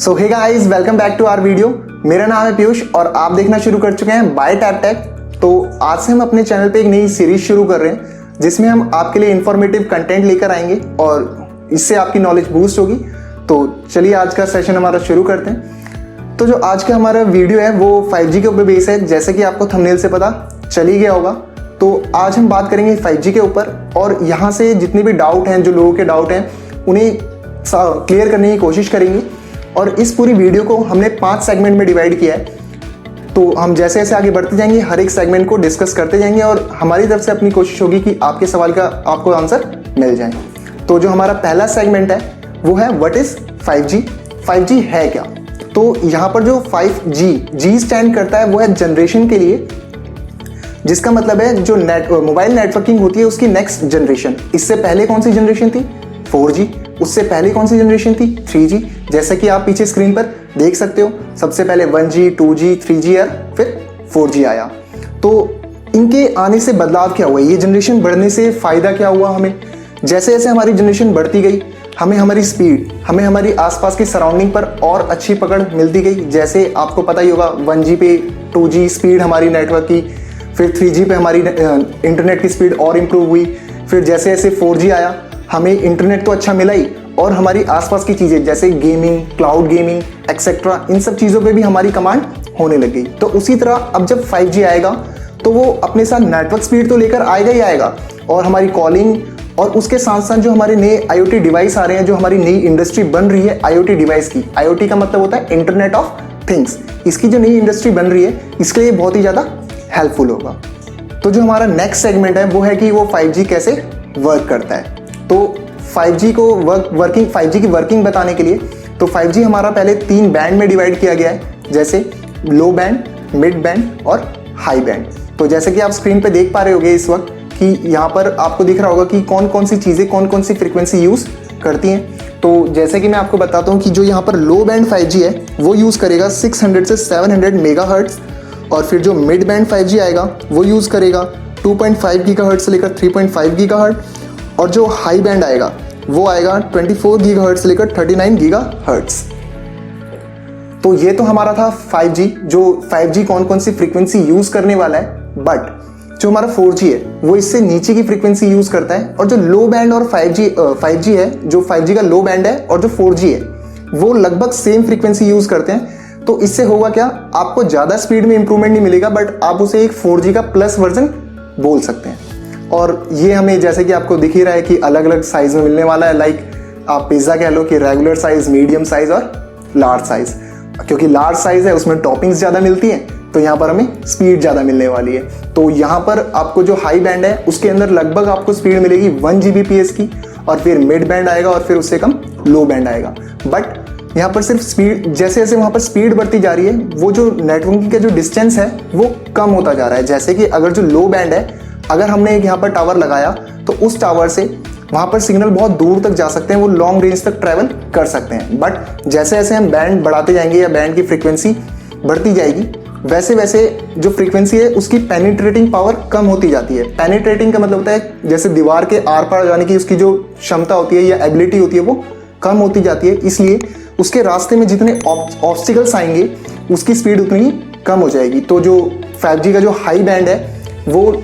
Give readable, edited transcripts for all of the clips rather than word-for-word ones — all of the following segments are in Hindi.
So hey guys, welcome back to our video. मेरा नाम है पीयूष और आप देखना शुरू कर चुके हैं बाय टैप टेक। तो आज से हम अपने चैनल पे एक नई सीरीज शुरू कर रहे हैं जिसमें हम आपके लिए इंफॉर्मेटिव कंटेंट लेकर आएंगे और इससे आपकी नॉलेज बूस्ट होगी। तो चलिए आज का सेशन हमारा शुरू करते हैं। तो जो आज का हमारा वीडियो है वो 5G के ऊपर बेस है, जैसे कि आपको थंबनेल से पता चल ही गया होगा। तो आज हम बात करेंगे 5G के ऊपर और यहाँ से जितने भी डाउट हैं, जो लोगों के डाउट हैं, उन्हें क्लियर करने की कोशिश करेंगे। और इस पूरी वीडियो को हमने 5 सेगमेंट में डिवाइड किया है। तो हम जैसे जैसे आगे बढ़ते जाएंगे हर एक सेगमेंट को डिस्कस करते जाएंगे और हमारी तरफ से अपनी कोशिश होगी कि आपके सवाल का आपको आंसर मिल जाए। तो जो हमारा पहला सेगमेंट है वो है व्हाट इज 5G। 5G है क्या? तो यहाँ पर जो 5G स्टैंड करता है वो है जनरेशन के लिए, जिसका मतलब है जो मोबाइल नेटवर्किंग होती है उसकी नेक्स्ट जनरेशन। इससे पहले कौन सी जनरेशन थी? 4G। उससे पहले कौन सी जनरेशन थी? 3G। जैसा कि आप पीछे स्क्रीन पर देख सकते हो, सबसे पहले 1G, 2G, 3G और फिर 4G आया। तो इनके आने से बदलाव क्या हुआ? ये जनरेशन बढ़ने से फ़ायदा क्या हुआ हमें? जैसे जैसे हमारी जनरेशन बढ़ती गई हमें हमारी स्पीड, हमें हमारी आसपास की सराउंडिंग पर और अच्छी पकड़ मिलती गई। जैसे आपको पता ही होगा 1G पे 2G स्पीड हमारी नेटवर्क की, फिर 3G पे हमारी इंटरनेट की स्पीड और इम्प्रूव हुई। फिर जैसे जैसे 4G आया हमें इंटरनेट तो अच्छा मिला ही और हमारी आसपास की चीज़ें जैसे गेमिंग, क्लाउड गेमिंग एक्सेट्रा, इन सब चीज़ों पे भी हमारी कमांड होने लगी। तो उसी तरह अब जब 5G आएगा तो वो अपने साथ नेटवर्क स्पीड तो लेकर आएगा ही आएगा और हमारी कॉलिंग और उसके साथ साथ जो हमारे नए IoT डिवाइस आ रहे हैं, जो हमारी नई इंडस्ट्री बन रही है IoT डिवाइस की। IoT का मतलब होता है इंटरनेट ऑफ थिंग्स। इसकी जो नई इंडस्ट्री बन रही है इसके लिए बहुत ही ज़्यादा हेल्पफुल होगा। तो जो हमारा नेक्स्ट सेगमेंट है वो है कि वो 5G कैसे वर्क करता है। तो 5G की वर्किंग बताने के लिए तो 5G हमारा पहले 3 बैंड में डिवाइड किया गया है, जैसे लो बैंड, मिड बैंड और हाई बैंड। तो जैसे कि आप स्क्रीन पे देख पा रहे होंगे इस वक्त कि यहाँ पर आपको दिख रहा होगा कि कौन कौन सी चीज़ें कौन कौन सी फ्रीक्वेंसी यूज़ करती हैं। तो जैसे कि मैं आपको बताता हूँ कि जो यहाँ पर लो बैंड 5G है वो यूज़ करेगा 600 से 700 मेगाहर्ट्ज़ और फिर जो मिड बैंड 5G आएगा वो यूज़ करेगा 2.5 गीगाहर्ट्ज़ से लेकर 3.5 गीगाहर्ट्ज़ और जो हाई बैंड आएगा वो आएगा 24 गीगाहर्ट्ज़ से लेकर 39 गीगाहर्ट्ज़। तो ये तो हमारा था 5G, जो 5G कौन कौन सी फ्रीक्वेंसी यूज़ करने वाला है। बट जो हमारा 4G है वो इससे नीचे की फ्रीक्वेंसी यूज़ करता है और जो लो बैंड और 5G है, जो 5G का लो बैंड है और जो 4G है वो लगभग सेम फ्रीक्वेंसी यूज़ करते हैं। तो इससे होगा क्या, आपको ज़्यादा स्पीड में इंप्रूवमेंट नहीं मिलेगा बट आप उसे एक 4G का प्लस वर्जन बोल सकते हैं। और ये हमें जैसे कि आपको दिख ही रहा है कि अलग अलग साइज में मिलने वाला है। लाइक आप पिज़्ज़ा कह लो कि रेगुलर साइज, मीडियम साइज और लार्ज साइज। क्योंकि लार्ज साइज है उसमें टॉपिंग्स ज़्यादा मिलती हैं तो यहाँ पर हमें स्पीड ज़्यादा मिलने वाली है। तो यहाँ पर आपको जो हाई बैंड है उसके अंदर लगभग आपको स्पीड मिलेगी 1 Gbps की और फिर मिड बैंड आएगा और फिर उससे कम लो बैंड आएगा। बट यहाँ पर सिर्फ स्पीड, जैसे जैसे वहाँ पर स्पीड बढ़ती जा रही है वो जो नेटवर्किंग का जो डिस्टेंस है वो कम होता जा रहा है। जैसे कि अगर जो लो बैंड है, अगर हमने एक यहाँ पर टावर लगाया तो उस टावर से वहाँ पर सिग्नल बहुत दूर तक जा सकते हैं, वो लॉन्ग रेंज तक ट्रैवल कर सकते हैं। बट जैसे जैसे हम बैंड बढ़ाते जाएंगे या बैंड की फ्रीक्वेंसी बढ़ती जाएगी वैसे वैसे जो फ्रीक्वेंसी है उसकी पेनिट्रेटिंग पावर कम होती जाती है। पेनिट्रेटिंग का मतलब होता है जैसे दीवार के आर पार जाने की उसकी जो क्षमता होती है या एबिलिटी होती है वो कम होती जाती है। इसलिए उसके रास्ते में जितने ऑब्स्टिकल्स आएंगे उसकी स्पीड उतनी ही कम हो जाएगी। तो जो 5G का जो हाई बैंड है वो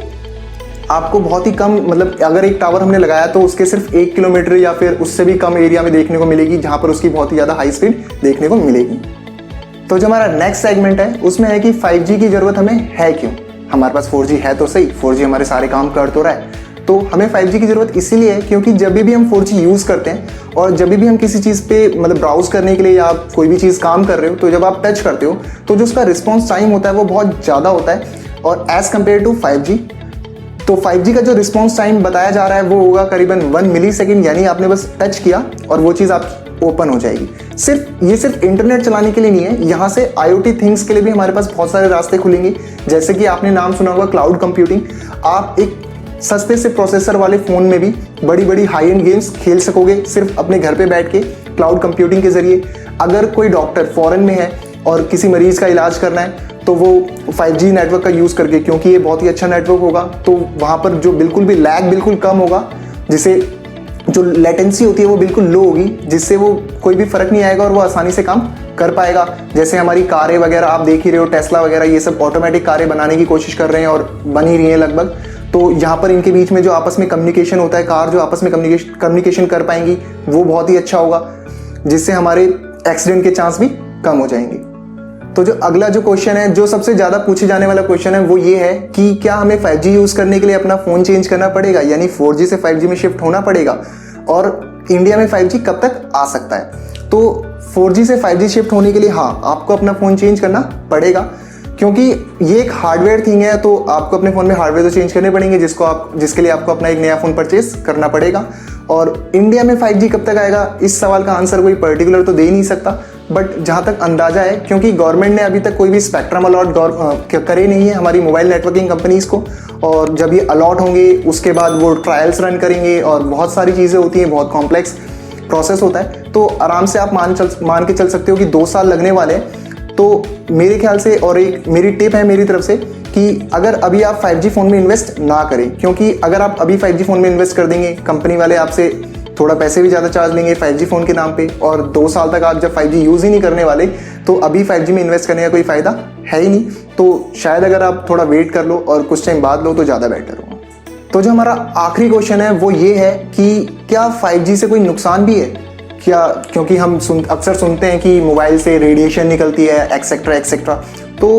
आपको बहुत ही कम, मतलब अगर एक टावर हमने लगाया तो उसके सिर्फ 1 किलोमीटर या फिर उससे भी कम एरिया में देखने को मिलेगी जहाँ पर उसकी बहुत ही ज़्यादा हाई स्पीड देखने को मिलेगी। तो जो हमारा नेक्स्ट सेगमेंट है उसमें है कि 5G की ज़रूरत हमें है क्यों। हमारे पास 4G है तो सही, 4G हमारे सारे काम कर तो रहा है। तो हमें 5G की ज़रूरत इसीलिए है क्योंकि जब भी हम 4G यूज़ करते हैं और जब भी हम किसी चीज़ पे मतलब ब्राउज़ करने के लिए या आप कोई भी चीज़ काम कर रहे हो तो जब आप टच करते हो तो जो उसका रिस्पॉन्स टाइम होता है वो बहुत ज़्यादा होता है और एज़ कम्पेयर टू 5G। तो 5G का जो रिस्पॉन्स टाइम बताया जा रहा है वो होगा करीबन 1 मिलीसेकंड, यानी आपने बस टच किया और वो चीज़ आप ओपन हो जाएगी। सिर्फ इंटरनेट चलाने के लिए नहीं है, यहाँ से IoT थिंग्स के लिए भी हमारे पास बहुत सारे रास्ते खुलेंगे। जैसे कि आपने नाम सुना होगा क्लाउड कंप्यूटिंग। आप एक सस्ते से प्रोसेसर वाले फ़ोन में भी बड़ी बड़ी हाई एंड गेम्स खेल सकोगे सिर्फ अपने घर पे बैठ के क्लाउड कंप्यूटिंग के ज़रिए। अगर कोई डॉक्टर फॉरेन में है और किसी मरीज़ का इलाज करना है तो वो 5G नेटवर्क का यूज़ करके, क्योंकि ये बहुत ही अच्छा नेटवर्क होगा तो वहाँ पर जो बिल्कुल भी लैग बिल्कुल कम होगा, जिसे जो लेटेंसी होती है वो बिल्कुल लो होगी, जिससे वो कोई भी फर्क नहीं आएगा और वो आसानी से काम कर पाएगा। जैसे हमारी कारें वगैरह आप देख ही रहे हो, टेस्ला वगैरह ये सब ऑटोमेटिक कारें बनाने की कोशिश कर रहे हैं और बन ही रही हैं लगभग। तो यहाँ पर इनके बीच में जो आपस में कम्युनिकेशन होता है, कार जो आपस में कम्युनिकेशन कर पाएंगी वो बहुत ही अच्छा होगा, जिससे हमारे एक्सीडेंट के चांस भी कम हो जाएंगे। तो जो अगला जो क्वेश्चन है, जो सबसे ज़्यादा पूछे जाने वाला क्वेश्चन है, वो ये है कि क्या हमें 5G यूज़ करने के लिए अपना फ़ोन चेंज करना पड़ेगा, यानी 4G से 5G में शिफ्ट होना पड़ेगा, और इंडिया में 5G कब तक आ सकता है। तो 4G से 5G शिफ्ट होने के लिए हाँ, आपको अपना फ़ोन चेंज करना पड़ेगा, क्योंकि ये एक हार्डवेयर थिंग है। तो आपको अपने फ़ोन में हार्डवेयर तो चेंज करने पड़ेंगे, जिसके लिए आपको अपना एक नया फ़ोन परचेज करना पड़ेगा। और इंडिया में 5G कब तक आएगा, इस सवाल का आंसर कोई पर्टिकुलर तो दे ही नहीं सकता, बट जहाँ तक अंदाजा है, क्योंकि गवर्नमेंट ने अभी तक कोई भी स्पेक्ट्रम अलॉट करे नहीं है हमारी मोबाइल नेटवर्किंग कंपनीज़ को, और जब ये अलॉट होंगे उसके बाद वो ट्रायल्स रन करेंगे और बहुत सारी चीज़ें होती हैं, बहुत कॉम्प्लेक्स प्रोसेस होता है। तो आराम से आप मान के चल सकते हो कि 2 साल लगने वाले हैं। तो मेरे ख्याल से, और एक मेरी टिप है मेरी तरफ से, कि अगर अभी आप 5G फ़ोन में इन्वेस्ट ना करें, क्योंकि अगर आप अभी 5G फ़ोन में इन्वेस्ट कर देंगे, कंपनी वाले आपसे थोड़ा पैसे भी ज़्यादा चार्ज लेंगे 5G फ़ोन के नाम पे, और 2 साल तक आप जब 5G यूज़ ही नहीं करने वाले, तो अभी 5G में इन्वेस्ट करने का कोई फ़ायदा है ही नहीं। तो शायद अगर आप थोड़ा वेट कर लो और कुछ टाइम बाद लो तो ज़्यादा बेटर होगा। तो जो हमारा आखिरी क्वेश्चन है वो ये है कि क्या 5G से कोई नुकसान भी है क्या, क्योंकि हम अक्सर सुनते हैं कि मोबाइल से रेडिएशन निकलती है एक्सेट्रा एक्सेट्रा। तो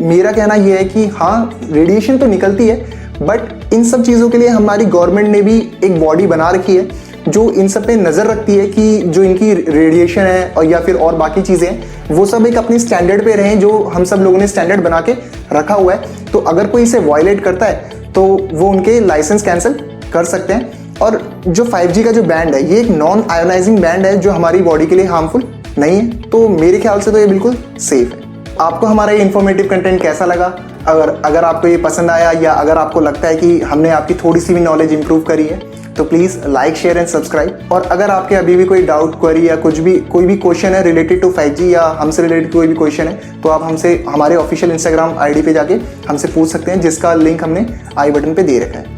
मेरा कहना यह है कि हाँ, रेडिएशन तो निकलती है, बट इन सब चीज़ों के लिए हमारी गवर्नमेंट ने भी एक बॉडी बना रखी है जो इन सब पे नज़र रखती है कि जो इनकी रेडिएशन है और या फिर और बाकी चीज़ें हैं वो सब एक अपनी स्टैंडर्ड पे रहें, जो हम सब लोगों ने स्टैंडर्ड बना के रखा हुआ है। तो अगर कोई इसे वायलेट करता है तो वो उनके लाइसेंस कैंसिल कर सकते हैं। और जो 5G का जो बैंड है, ये एक नॉन आयोनाइजिंग बैंड है जो हमारी बॉडी के लिए हार्मफुल नहीं है। तो मेरे ख्याल से तो ये बिल्कुल सेफ है। आपको हमारा ये इन्फॉर्मेटिव कंटेंट कैसा लगा? अगर आपको ये पसंद आया, या अगर आपको लगता है कि हमने आपकी थोड़ी सी भी नॉलेज इंप्रूव करी है, तो please like, share and subscribe. और अगर आपके अभी भी कोई डाउट, क्वेरी या कोई भी क्वेश्चन है रिलेटेड टू 5G, या हमसे रिलेटेड कोई भी क्वेश्चन है, तो आप हमसे हमारे ऑफिशियल इंस्टाग्राम ID पे जाके हमसे पूछ सकते हैं, जिसका लिंक हमने आई बटन पे दे रखा है।